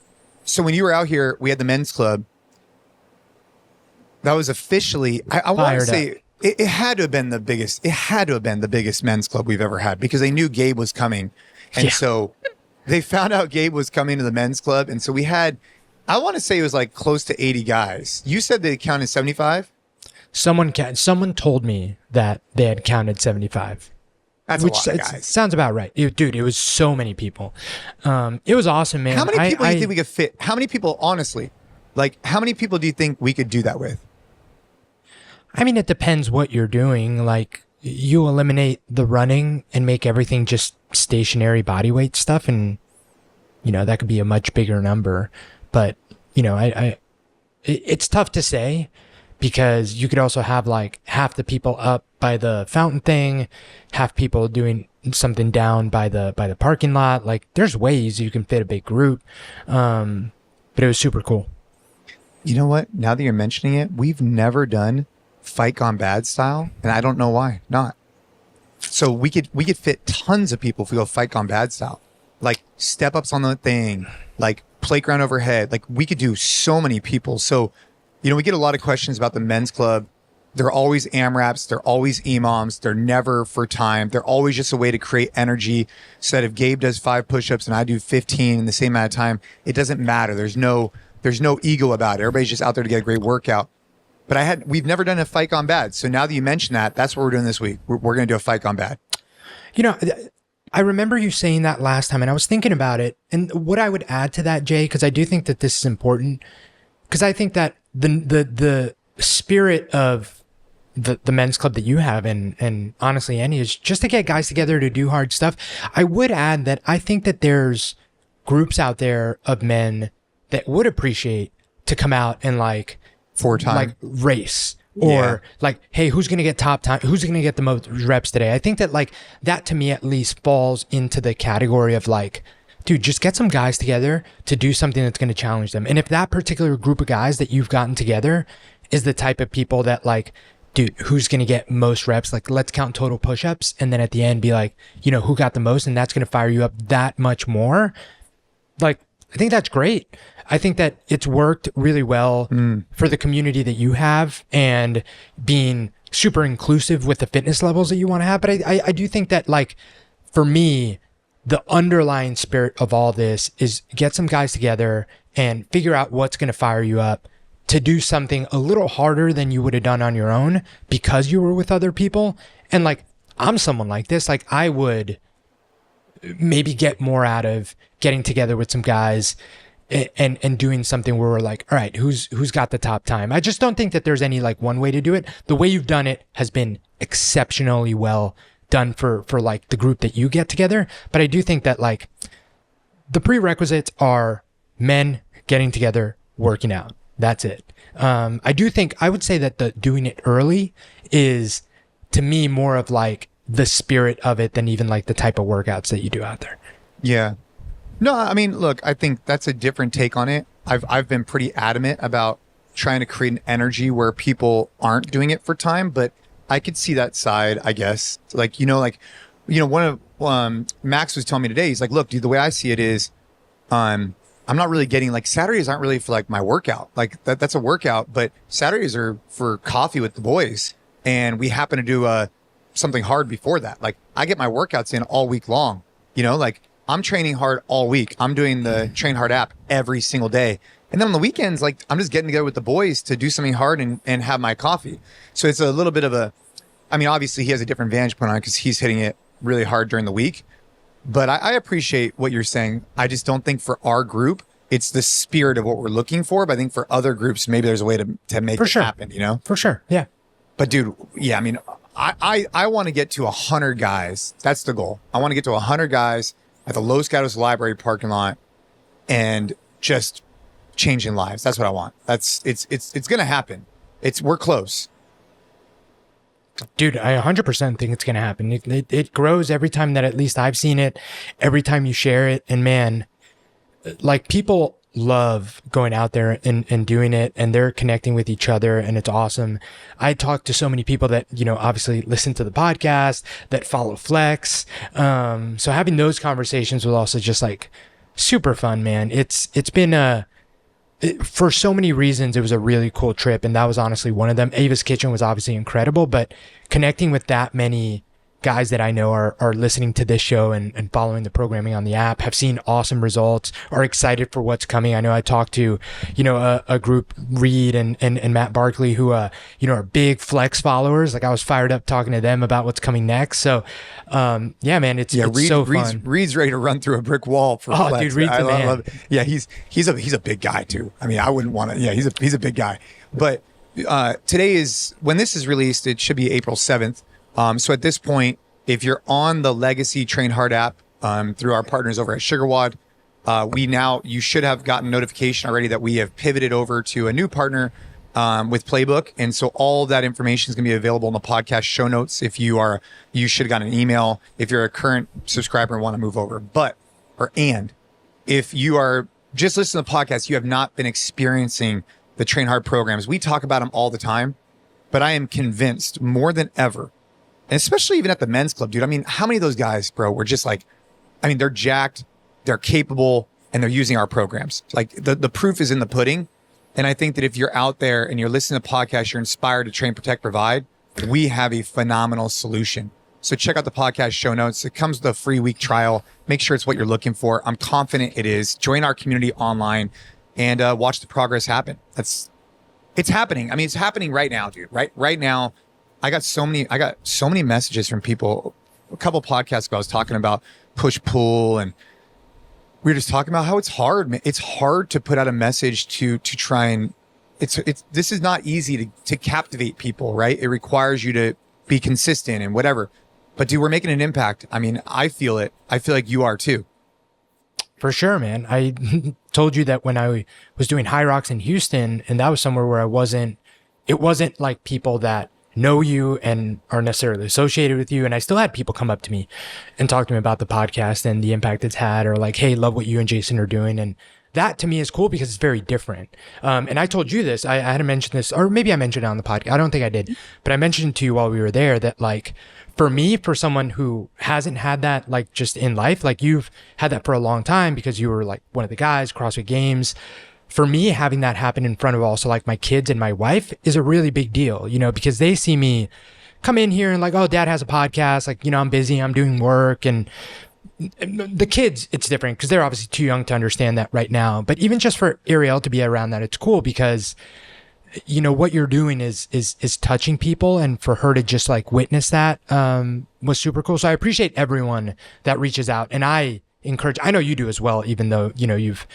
S1: so when you were out here, we had the men's club. That was officially, I want to say, it had to have been the biggest. It had to have been the biggest men's club we've ever had, because they knew Gabe was coming. And so they found out Gabe was coming to the men's club. And so we had, I want to say it was like close to 80 guys. You said they counted 75?
S2: Someone told me that they had counted 75.
S1: That's a lot of guys.
S2: Sounds about right. Dude, it was so many people. It was awesome, man.
S1: How many people do you think we could fit? How many people, honestly, like how many people do you think we could do that with?
S2: I mean, it depends what you're doing. Like, you eliminate the running and make everything just stationary body weight stuff, and that could be a much bigger number. But it's tough to say, because you could also have like half the people up by the fountain thing, half people doing something down by the parking lot. Like, there's ways you can fit a big group. But it was super cool.
S1: You know what? Now that you're mentioning it, we've never done Fight Gone Bad style, and I don't know why not. So we could fit tons of people if we go Fight Gone Bad style. like step ups on the thing, like playground overhead. Like we could do so many people. So, we get a lot of questions about the men's club. They're always AMRAPs. They're always EMOMs. They're never for time. They're always just a way to create energy so that if Gabe does 5 push-ups and I do 15 in the same amount of time, it doesn't matter. There's no ego about it. Everybody's just out there to get a great workout. But we've never done a fight gone bad. So now that you mention that, that's what we're doing this week. We're going to do a fight gone bad.
S2: I remember you saying that last time and I was thinking about it. And what I would add to that, Jay, because I do think that this is important, because I think that the spirit of the men's club that you have and honestly any is just to get guys together to do hard stuff. I would add that I think that there's groups out there of men that would appreciate to come out and like race or like, hey, who's going to get top time? Who's going to get the most reps today? I think that like that to me at least falls into the category of like, dude, just get some guys together to do something that's going to challenge them. And if that particular group of guys that you've gotten together is the type of people that like, dude, who's going to get most reps? Like, let's count total push-ups. And then at the end be like, who got the most? And that's going to fire you up that much more. Like, I think that's great. I think that it's worked really well for the community that you have and being super inclusive with the fitness levels that you want to have. But I do think that like, for me, the underlying spirit of all this is get some guys together and figure out what's going to fire you up to do something a little harder than you would have done on your own because you were with other people. And like, I'm someone like this, like I would maybe get more out of getting together with some guys and doing something where we're like, all right, who's got the top time? I just don't think that there's any like one way to do it. The way you've done it has been exceptionally well done for like the group that you get together. But I do think that like the prerequisites are men getting together, working out. That's it. I would say that the doing it early is to me more of like the spirit of it than even like the type of workouts that you do out there.
S1: Yeah. No, I mean, look, I think that's a different take on it. I've been pretty adamant about trying to create an energy where people aren't doing it for time, but I could see that side, I guess. Like, one of Max was telling me today, he's like, look, dude, the way I see it is, I'm not really getting like Saturdays aren't really for like my workout. Like that's a workout, but Saturdays are for coffee with the boys. And we happen to do something hard before that. Like I get my workouts in all week long, like I'm training hard all week. I'm doing the Train Hard app every single day. And then on the weekends, like I'm just getting together with the boys to do something hard and have my coffee. So it's a little bit of obviously he has a different vantage point on it because he's hitting it really hard during the week. But I appreciate what you're saying. I just don't think for our group, it's the spirit of what we're looking for. But I think for other groups, maybe there's a way to make it happen,
S2: For sure. Yeah.
S1: But dude, yeah, I mean, I want to get to 100 guys. That's the goal. I want to get to 100 guys at the Los Gatos Library parking lot and just changing lives. That's what I want. It's going to happen. We're close.
S2: Dude, I 100% think it's going to happen. It grows every time that at least I've seen it, every time you share it. And man, like people love going out there and doing it and they're connecting with each other and it's awesome. I talk to so many people that, obviously listen to the podcast, that follow Flex. So having those conversations was also just like super fun, man. It's been for so many reasons, it was a really cool trip. And that was honestly one of them. Ava's Kitchen was obviously incredible, but connecting with that many guys that I know are listening to this show and following the programming on the app, have seen awesome results, are excited for what's coming. I know I talked to, a group, Reed and Matt Barkley, who, are big Flex followers. Like I was fired up talking to them about what's coming next. So, yeah, man, it's so fun.
S1: Reed's ready to run through a brick wall for Flex.
S2: Dude, Reed's the man.
S1: Love it. Yeah, he's a big guy too. I mean, I wouldn't want to, yeah, he's a big guy. But, today is, when this is released, it should be April 7th. So at this point, if you're on the Legacy Train Hard app through our partners over at SugarWOD, you should have gotten notification already that we have pivoted over to a new partner with Playbook. And so all of that information is going to be available in the podcast show notes. If you should have gotten an email if you're a current subscriber and want to move over. If you are just listening to the podcast, you have not been experiencing the Train Hard programs. We talk about them all the time, but I am convinced more than ever, and especially even at the men's club, dude. I mean, how many of those guys, bro, were just like, I mean, they're jacked. they're capable, and they're using our programs. Like the proof is in the pudding. And I think that if you're out there and you're listening to podcasts, you're inspired to train, protect, provide, we have a phenomenal solution. So check out the podcast show notes. It comes with a free week trial. Make sure it's what you're looking for. I'm confident it is. Join our community online and watch the progress happen. It's happening. I mean, it's happening right now, dude. Right now, I got so many messages from people. A couple of podcasts ago, I was talking about push pull, and we were just talking about how it's hard. It's hard to put out a message to try and this is not easy to captivate people, right? It requires you to be consistent and whatever. But dude, we're making an impact. I mean, I feel it. I feel like you are too.
S2: For sure, man. I told you that when I was doing High Rocks in Houston, and that was somewhere where it wasn't like people that know you and are necessarily associated with you. And I still had people come up to me and talk to me about the podcast and the impact it's had, or like, hey, love what you and Jason are doing. And that to me is cool because it's very different. And I told you this, I hadn't mentioned this, or maybe I mentioned it on the podcast. I don't think I did, but I mentioned it to you while we were there that like, for me, for someone who hasn't had that, like just in life, like you've had that for a long time because you were like one of the guys, CrossFit Games. For me, having that happen in front of also like my kids and my wife is a really big deal, you know, because they see me come in here and like, oh, dad has a podcast. Like, you know, I'm busy, I'm doing work. And the kids, it's different because they're obviously too young to understand that right now. But even just for Ariel to be around that, it's cool because, you know, what you're doing is touching people, and for her to just like witness that was super cool. So I appreciate everyone that reaches out, and I encourage, I know you do as well, even though, you know, you've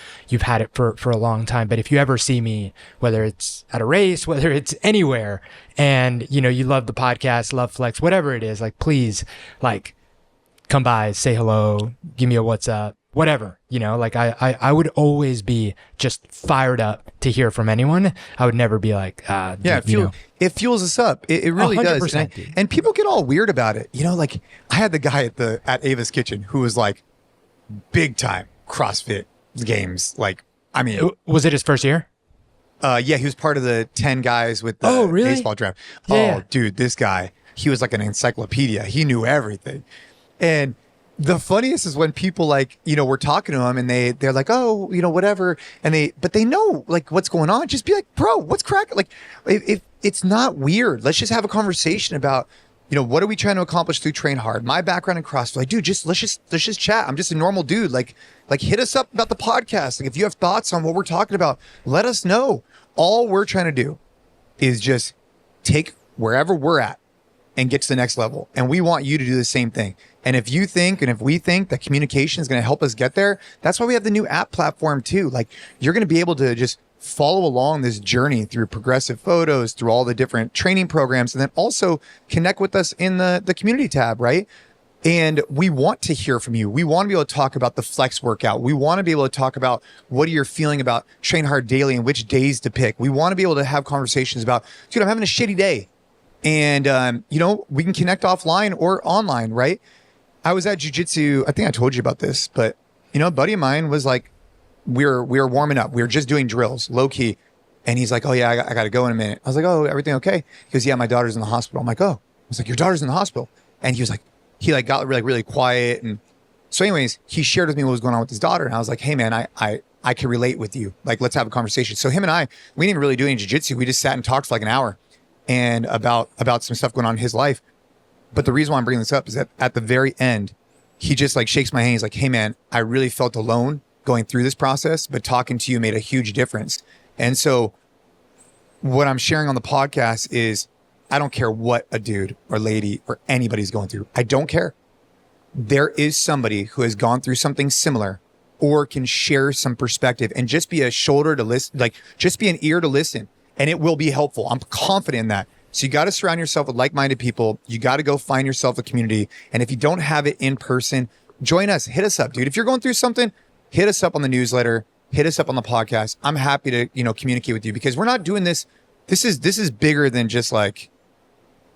S2: had it for a long time. But if you ever see me, whether it's at a race, whether it's anywhere, and, you know, you love the podcast, love Flex, whatever it is, like, please, like, come by, say hello, give me a what's up, whatever, you know, like I would always be just fired up to hear from anyone. I would never be like,
S1: it fuels us up. It really does. And people get all weird about it. You know, like I had the guy at Ava's Kitchen who was like big time CrossFit Games. Like, I mean,
S2: was it his first year?
S1: Yeah, he was part of the 10 guys with the baseball draft. Yeah. Oh, dude, this guy, he was like an encyclopedia. He knew everything. And the funniest is when people like, you know, we're talking to them and they're like, oh, you know, whatever. But they know like what's going on. Just be like, bro, what's cracking? Like, if it's not weird, let's just have a conversation about, you know, what are we trying to accomplish through Train Hard? My background in CrossFit, like, dude, let's just chat. I'm just a normal dude. Like hit us up about the podcast. Like if you have thoughts on what we're talking about, let us know. All we're trying to do is just take wherever we're at and get to the next level. And we want you to do the same thing. And if you think, and if we think that communication is going to help us get there, that's why we have the new app platform too. Like you're going to be able to just follow along this journey through progressive photos, through all the different training programs, and then also connect with us in the community tab, right? And we want to hear from you. We want to be able to talk about the flex workout. We want to be able to talk about what you're feeling about Train Hard Daily and which days to pick. We want to be able to have conversations about, dude, I'm having a shitty day. And, you know, we can connect offline or online, right? I was at jiu-jitsu. I think I told you about this, but, you know, a buddy of mine was like, we were warming up. We were just doing drills, low key. And he's like, oh yeah, I got to go in a minute. I was like, oh, everything okay? He goes, yeah, my daughter's in the hospital. I'm like, oh. I was like, your daughter's in the hospital? And he was like, he like got really quiet. And so anyways, he shared with me what was going on with his daughter. And I was like, hey man, I can relate with you. Like, let's have a conversation. So him and I, we didn't really do any jiu-jitsu. We just sat and talked for like an hour and about some stuff going on in his life. But the reason why I'm bringing this up is that at the very end, he just like shakes my hand. He's like, hey man, I really felt alone going through this process, but talking to you made a huge difference. And so what I'm sharing on the podcast is, I don't care what a dude or lady or anybody's going through. I don't care. There is somebody who has gone through something similar or can share some perspective and just be a shoulder to listen, like just be an ear to listen, and it will be helpful. I'm confident in that. So you got to surround yourself with like-minded people. You got to go find yourself a community. And if you don't have it in person, join us, hit us up, dude. If you're going through something, hit us up on the newsletter, hit us up on the podcast. I'm happy to, you know, communicate with you because we're not doing this. This is bigger than just like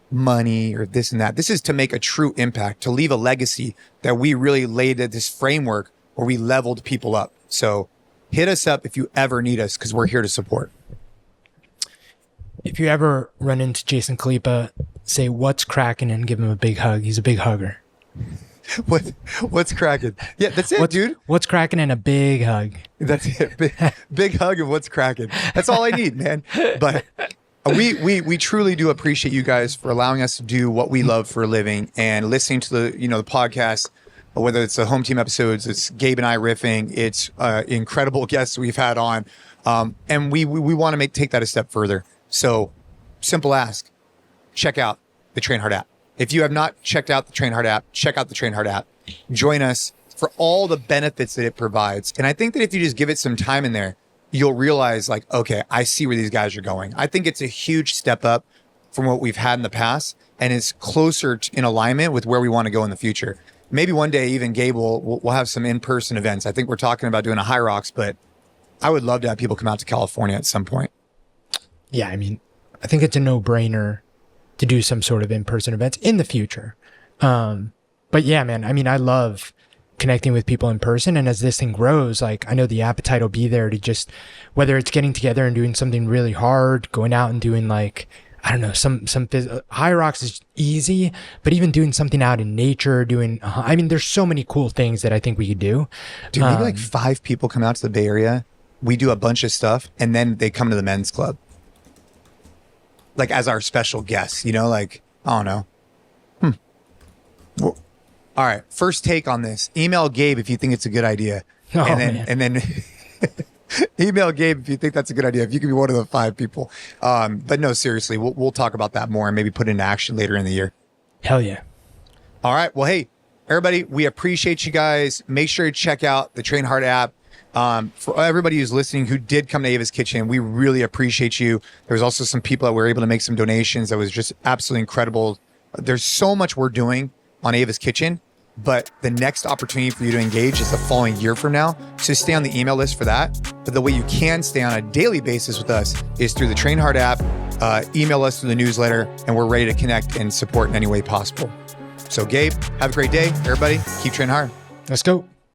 S1: money or this and that. This is to make a true impact, to leave a legacy that we really laid at this framework where we leveled people up. So hit us up if you ever need us because we're here to support.
S2: If you ever run into Jason Khalipa, say what's cracking and give him a big hug. He's a big hugger.
S1: What's cracking? Yeah, that's it, dude.
S2: What's cracking and a big hug.
S1: That's it. Big hug and what's cracking. That's all I need, man. But we truly do appreciate you guys for allowing us to do what we love for a living and listening to the podcast, whether it's the home team episodes, it's Gabe and I riffing, it's incredible guests we've had on. And we want to take that a step further. So simple ask, check out the Train Hard app. If you have not checked out the Train Hard app, check out the Train Hard app. Join us for all the benefits that it provides. And I think that if you just give it some time in there, you'll realize like, okay, I see where these guys are going. I think it's a huge step up from what we've had in the past, and it's closer in alignment with where we want to go in the future. Maybe one day even Gabe we'll have some in-person events. I think we're talking about doing a High Rocks, but I would love to have people come out to California at some point.
S2: Yeah, I mean, I think it's a no-brainer to do some sort of in-person events in the future. But yeah, man, I mean, I love connecting with people in person. And as this thing grows, like I know the appetite will be there to just, whether it's getting together and doing something really hard, going out and doing like, I don't know, some High Rocks is easy, but even doing something out in nature, I mean, there's so many cool things that I think we could do.
S1: Dude, maybe like 5 people come out to the Bay Area. We do a bunch of stuff and then they come to the men's club. Like as our special guests, like, I don't know. Well, all right. First take on this. Email Gabe if you think it's a good idea. And then email Gabe if you think that's a good idea. If you can be one of the 5 people. But no, seriously, we'll talk about that more and maybe put it into action later in the year.
S2: Hell yeah.
S1: All right. Well, hey, everybody, we appreciate you guys. Make sure to check out the Train Hard app. For everybody who's listening who did come to Ava's Kitchen, we really appreciate you. There was also some people that were able to make some donations. That was just absolutely incredible. There's so much we're doing on Ava's Kitchen, but the next opportunity for you to engage is the following year from now. So stay on the email list for that. But the way you can stay on a daily basis with us is through the Train Hard app, email us through the newsletter, and we're ready to connect and support in any way possible. So Gabe, have a great day. Everybody, keep training hard.
S2: Let's go.